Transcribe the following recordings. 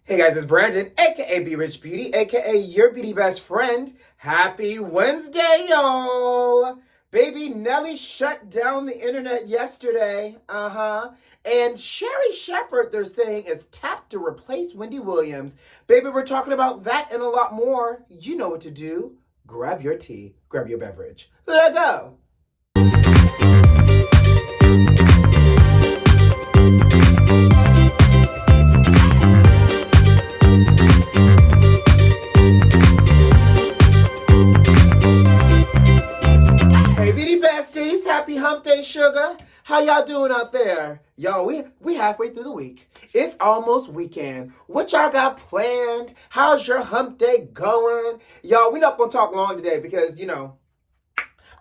Hey guys, it's Brandon, aka Be Rich Beauty, aka your beauty best friend. Happy Wednesday, y'all! Baby Nelly shut down the internet yesterday. And SHERRI Shepherd, they're saying, is tapped to replace Wendy Williams. Baby, we're talking about that and a lot more. You know what to do. Grab your tea, grab your beverage. Let's go! Beauty Besties, happy hump day, sugar. How y'all doing out there? Y'all, we halfway through the week. It's almost weekend. What y'all got planned? How's your hump day going? Y'all, we're not going to talk long today because,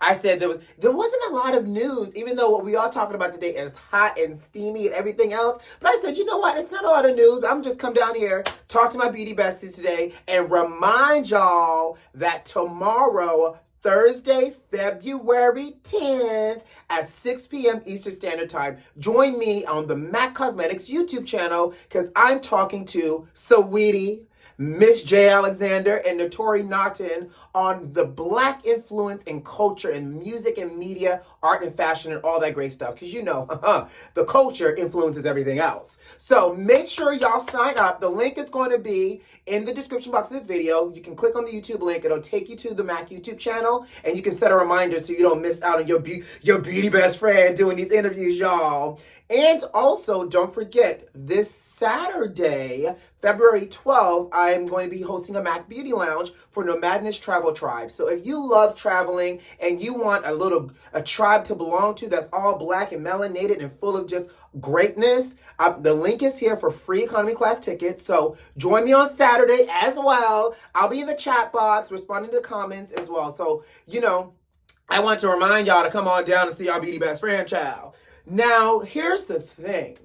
I said there wasn't a lot of news, even though what we are talking about today is hot and steamy and everything else. But I said, you know what? It's not a lot of news. I'm just come down here, talk to my beauty besties today, and remind y'all that tomorrow, Thursday, February 10th at 6 p.m. Eastern Standard Time. Join me on the MAC Cosmetics YouTube channel because I'm talking to Saweetie, Miss J. Alexander, and Notori Naughton on the Black influence in culture and music and media, art and fashion and all that great stuff. Because the culture influences everything else. So make sure y'all sign up. The link is going to be in the description box of this video. You can click on the YouTube link. It'll take you to the MAC YouTube channel. And you can set a reminder so you don't miss out on your beauty best friend doing these interviews, y'all. And also, don't forget, this Saturday, February 12th, I'm going to be hosting a MAC Beauty Lounge for Nomadness Travel Tribe. So if you love traveling and you want a tribe to belong to that's all Black and melanated and full of just greatness, the link is here for free economy class tickets. So join me on Saturday as well. I'll be in the chat box responding to the comments as well. So, I want to remind y'all to come on down and see our Beauty Best Friend, child. Now, here's the thing.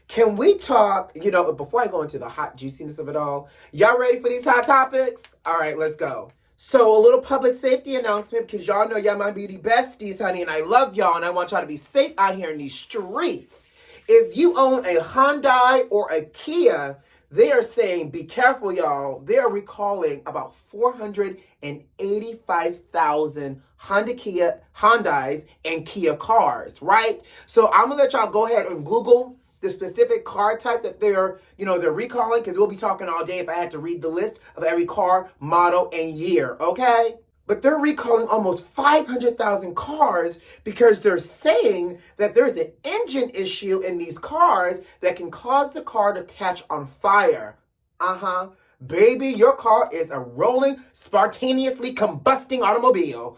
Can we talk, before I go into the hot juiciness of it all, y'all ready for these hot topics? All right, let's go. So a little public safety announcement because y'all know y'all my beauty besties, honey, and I love y'all and I want y'all to be safe out here in these streets. If you own a Hyundai or a Kia, they are saying, be careful, y'all. They are recalling about 485,000 Hyundais and Kia cars, right? So I'm gonna let y'all go ahead and Google the specific car type that they're recalling, because we'll be talking all day if I had to read the list of every car, model, and year, okay? But they're recalling almost 500,000 cars because they're saying that there's an engine issue in these cars that can cause the car to catch on fire. Baby, your car is a rolling, spontaneously combusting automobile.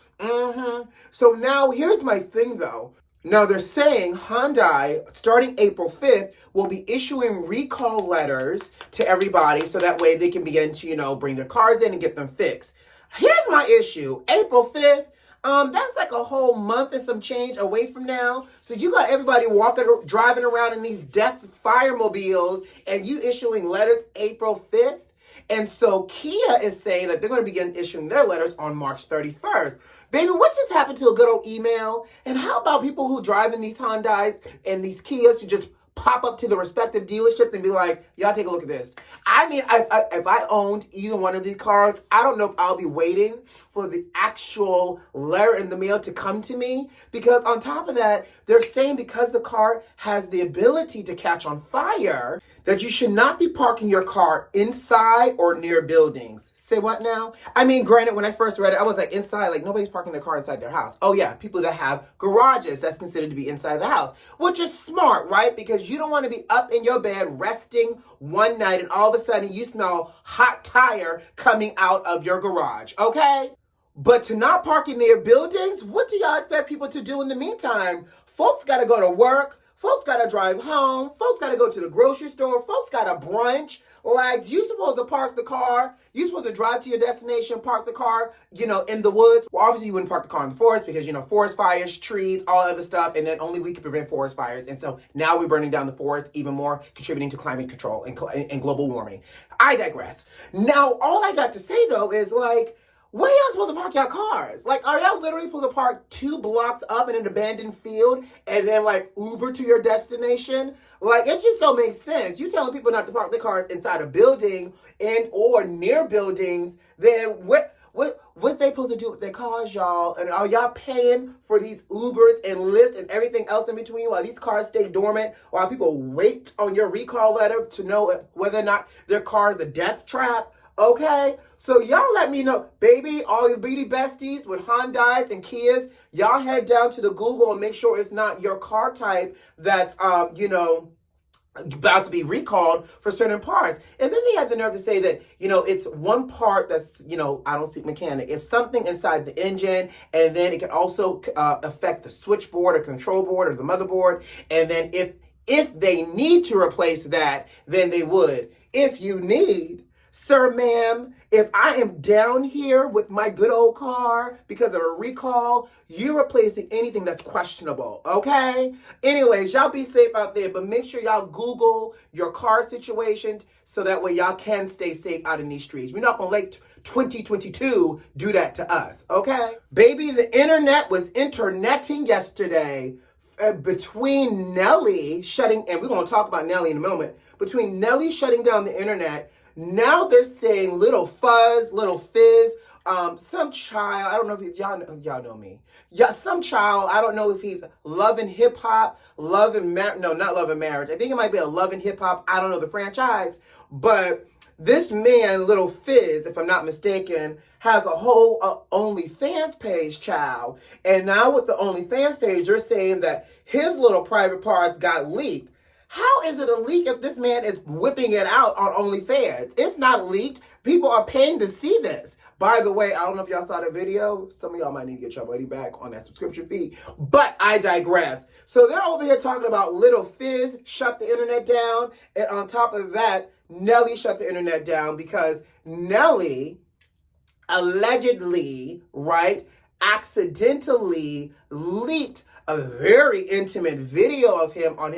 So now here's my thing though. Now they're saying Hyundai, starting April 5th, will be issuing recall letters to everybody so that way they can begin to, bring their cars in and get them fixed. Here's my issue. April 5th, that's like a whole month and some change away from now. So you got everybody driving around in these death firemobiles and you issuing letters April 5th. And so Kia is saying that they're going to begin issuing their letters on March 31st. Baby, what just happened to a good old email? And how about people who drive in these Hyundais and these Kias to just pop up to the respective dealerships and be like, y'all take a look at this. I mean, if I owned either one of these cars, I don't know if I'll be waiting for the actual letter in the mail to come to me. Because on top of that, they're saying because the car has the ability to catch on fire, that you should not be parking your car inside or near buildings. Say what now? I mean, granted, when I first read it, I was like, inside, like nobody's parking their car inside their house. Oh yeah, people that have garages, that's considered to be inside the house, which is smart, right? Because you don't want to be up in your bed resting one night and all of a sudden you smell hot tire coming out of your garage, okay? But to not park in their buildings, what do y'all expect people to do in the meantime? Folks got to go to work. Folks got to drive home. Folks got to go to the grocery store. Folks got to brunch. Like, you supposed to park the car. You supposed to drive to your destination, park the car, in the woods. Well, obviously, you wouldn't park the car in the forest because, forest fires, trees, all other stuff. And then only we can prevent forest fires. And so now we're burning down the forest even more, contributing to climate control and global warming. I digress. Now, all I got to say, though, is like, where y'all supposed to park y'all cars? Like, are y'all literally supposed to park 2 blocks up in an abandoned field and then like Uber to your destination? Like, it just don't make sense. You telling people not to park their cars inside a building and or near buildings, then what they supposed to do with their cars, y'all? And are y'all paying for these Ubers and Lyfts and everything else in between while these cars stay dormant, while people wait on your recall letter to know whether or not their car is a death trap? Okay, so y'all let me know, baby, all your beauty besties with Hyundais and Kias, y'all head down to the Google and make sure it's not your car type that's, about to be recalled for certain parts. And then they have the nerve to say that, it's one part that's, I don't speak mechanic. It's something inside the engine, and then it can also affect the switchboard or control board or the motherboard. And then if they need to replace that, then they would. If you need, sir, ma'am, if I am down here with my good old car because of a recall, you're replacing anything that's questionable, okay? Anyways, y'all be safe out there, but make sure y'all Google your car situations so that way y'all can stay safe out in these streets. We're not gonna let 2022 do that to us, okay? Baby, the internet was interneting yesterday between Nelly shutting, and we're gonna talk about Nelly in a moment, between Nelly shutting down the internet. Now they're saying Lil Fizz, some child, I don't know if y'all know me. Yeah, some child, I don't know if he's loving hip hop, not Love and Marriage. I think it might be a Love and Hip Hop. I don't know the franchise, but this man, Lil Fizz, if I'm not mistaken, has a whole OnlyFans page, child. And now with the OnlyFans page, they're saying that his little private parts got leaked. How is it a leak if this man is whipping it out on OnlyFans? It's not leaked. People are paying to see this. By the way, I don't know if y'all saw the video. Some of y'all might need to get your money back on that subscription fee. But I digress. So they're over here talking about Lil Fizz shut the internet down. And on top of that, Nelly shut the internet down because Nelly allegedly, accidentally leaked a very intimate video of him on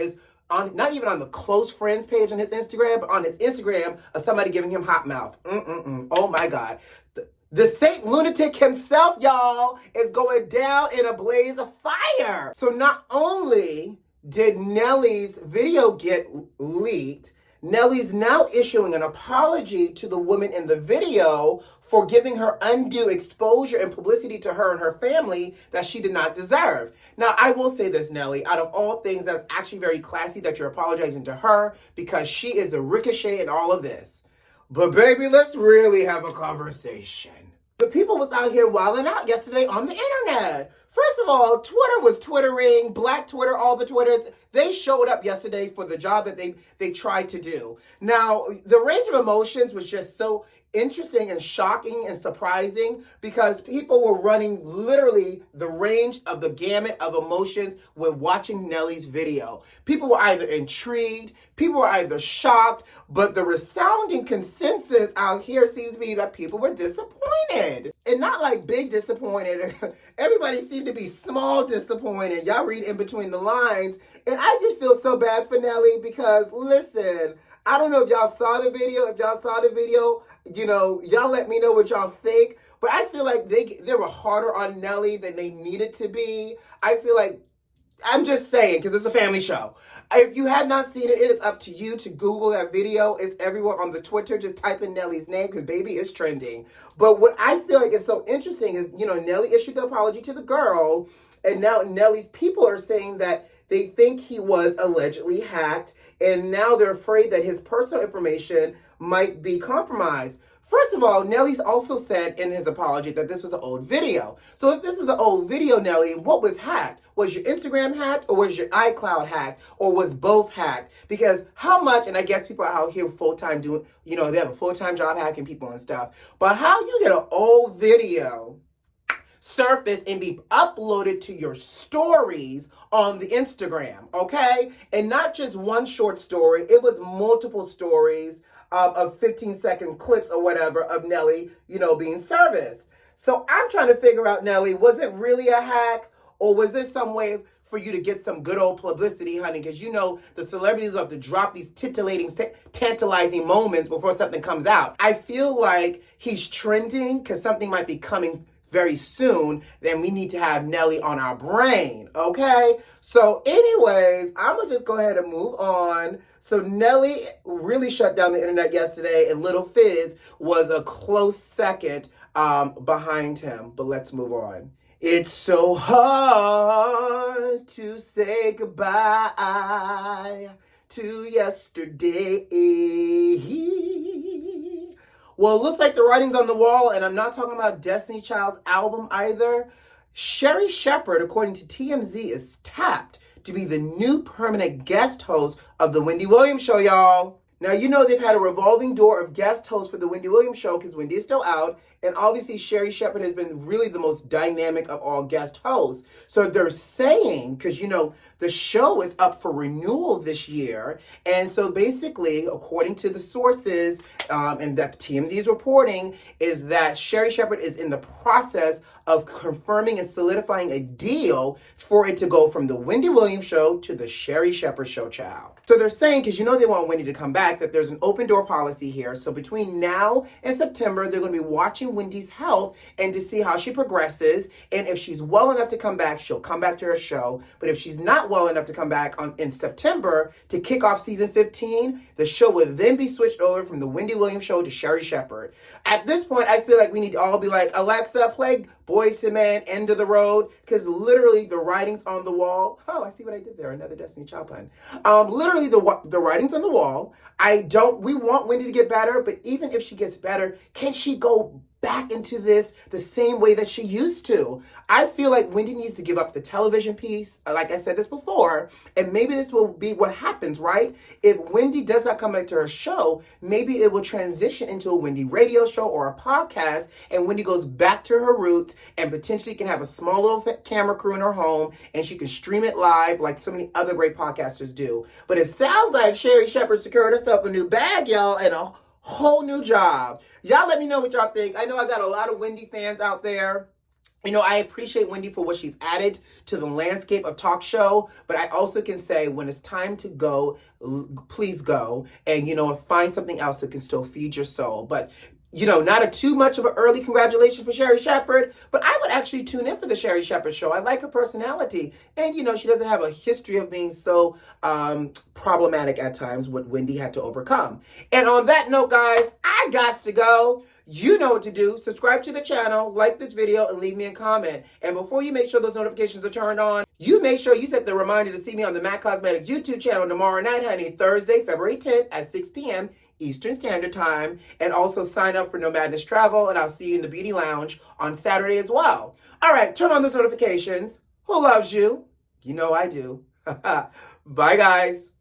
not even on the close friends page on his Instagram, but on his Instagram of somebody giving him hot mouth. Oh my God. The Saint Lunatic himself, y'all, is going down in a blaze of fire. So not only did Nelly's video get leaked, Nelly's now issuing an apology to the woman in the video for giving her undue exposure and publicity to her and her family that she did not deserve. Now, I will say this, Nelly, out of all things, that's actually very classy that you're apologizing to her because she is a ricochet in all of this. But baby, let's really have a conversation. The people was out here wilding out yesterday on the internet. First of all, Twitter was twittering, Black Twitter, all the Twitters. They showed up yesterday for the job that they tried to do. Now, the range of emotions was just so interesting and shocking and surprising because people were running literally the range of the gamut of emotions when watching Nelly's video. People were either intrigued, people were either shocked, but the resounding consensus out here seems to be that people were disappointed. And not like big disappointed. Everybody seemed to be small disappointed. Y'all read in between the lines. And I just feel so bad for Nelly because, listen, I don't know if y'all saw the video. If y'all saw the video, y'all let me know what y'all think. But I feel like they were harder on Nelly than they needed to be. I feel like, I'm just saying, because it's a family show. If you have not seen it, it is up to you to Google that video. It's everywhere on the Twitter. Just type in Nelly's name because, baby, it's trending. But what I feel like is so interesting is, Nelly issued the apology to the girl. And now Nelly's people are saying that they think he was allegedly hacked. And now they're afraid that his personal information might be compromised. First of all, Nelly's also said in his apology that this was an old video. So if this is an old video, Nelly, what was hacked? Was your Instagram hacked or was your iCloud hacked or was both hacked? Because how much, and I guess people are out here full-time doing, they have a full-time job hacking people and stuff. But how you get an old video surface and be uploaded to your stories on the Instagram, okay? And not just one short story, it was multiple stories of 15-second clips or whatever of Nelly, being serviced. So I'm trying to figure out, Nelly, was it really a hack or was this some way for you to get some good old publicity, honey, because you know the celebrities love to drop these titillating, tantalizing moments before something comes out. I feel like he's trending because something might be coming very soon. Then we need to have Nelly on our brain, okay? So anyways, I'm going to just go ahead and move on. So Nelly really shut down the internet yesterday, and Lil Fizz was a close second behind him. But let's move on. It's so hard to say goodbye to yesterday. Well, it looks like the writing's on the wall, and I'm not talking about Destiny Child's album either. SHERRI SHEPHERD, according to TMZ, is tapped to be the new permanent guest host of The Wendy Williams Show, y'all. Now, you know they've had a revolving door of guest hosts for The Wendy Williams Show because Wendy is still out. And obviously, SHERRI SHEPHERD has been really the most dynamic of all guest hosts. So they're saying, because, you know, the show is up for renewal this year. And so basically, according to the sources and that TMZ is reporting, is that SHERRI SHEPHERD is in the process of confirming and solidifying a deal for it to go from The Wendy Williams Show to The SHERRI SHEPHERD Show, child. So they're saying, because you know they want Wendy to come back, that there's an open door policy here. So between now and September, they're going to be watching Wendy's health and to see how she progresses. And if she's well enough to come back, she'll come back to her show. But if she's not well enough to come back in September to kick off season 15, the show will then be switched over from The Wendy Williams Show to SHERRI SHEPHERD. At this point, I feel like we need to all be like, Alexa, play Boyz II Men, End of the Road, because literally the writing's on the wall. Oh, I see what I did there. Another Destiny Child pun. Literally the writing's on the wall. We want Wendy to get better, but even if she gets better, can she go back into this the same way that she used to? I feel like Wendy needs to give up the television piece. Like I said this before, and maybe this will be what happens, right? If Wendy does not come back to her show, maybe it will transition into a Wendy radio show or a podcast, and Wendy goes back to her roots and potentially can have a small little camera crew in her home, and she can stream it live like so many other great podcasters do. But it sounds like SHERRI SHEPHERD secured herself a new bag, y'all, and a whole new job. Y'all let me know what y'all think. I know I got a lot of Wendy fans out there. You know, I appreciate Wendy for what she's added to the landscape of talk show, but I also can say when it's time to go, please go and, you know, find something else that can still feed your soul. But, you know, not too much of an early congratulations for SHERRI SHEPHERD, but I would actually tune in for the SHERRI SHEPHERD show. I like her personality. And, you know, she doesn't have a history of being so problematic at times, what Wendy had to overcome. And on that note, guys, I got to go. You know what to do. Subscribe to the channel, like this video, and leave me a comment. And before you make sure those notifications are turned on, you make sure you set the reminder to see me on the MAC Cosmetics YouTube channel tomorrow night, honey, Thursday, February 10th at 6 p.m. Eastern Standard Time. And also sign up for Nomadness Travel, and I'll see you in the Beauty Lounge on Saturday as well. All right, turn on those notifications. Who loves you? You know I do. Bye, guys.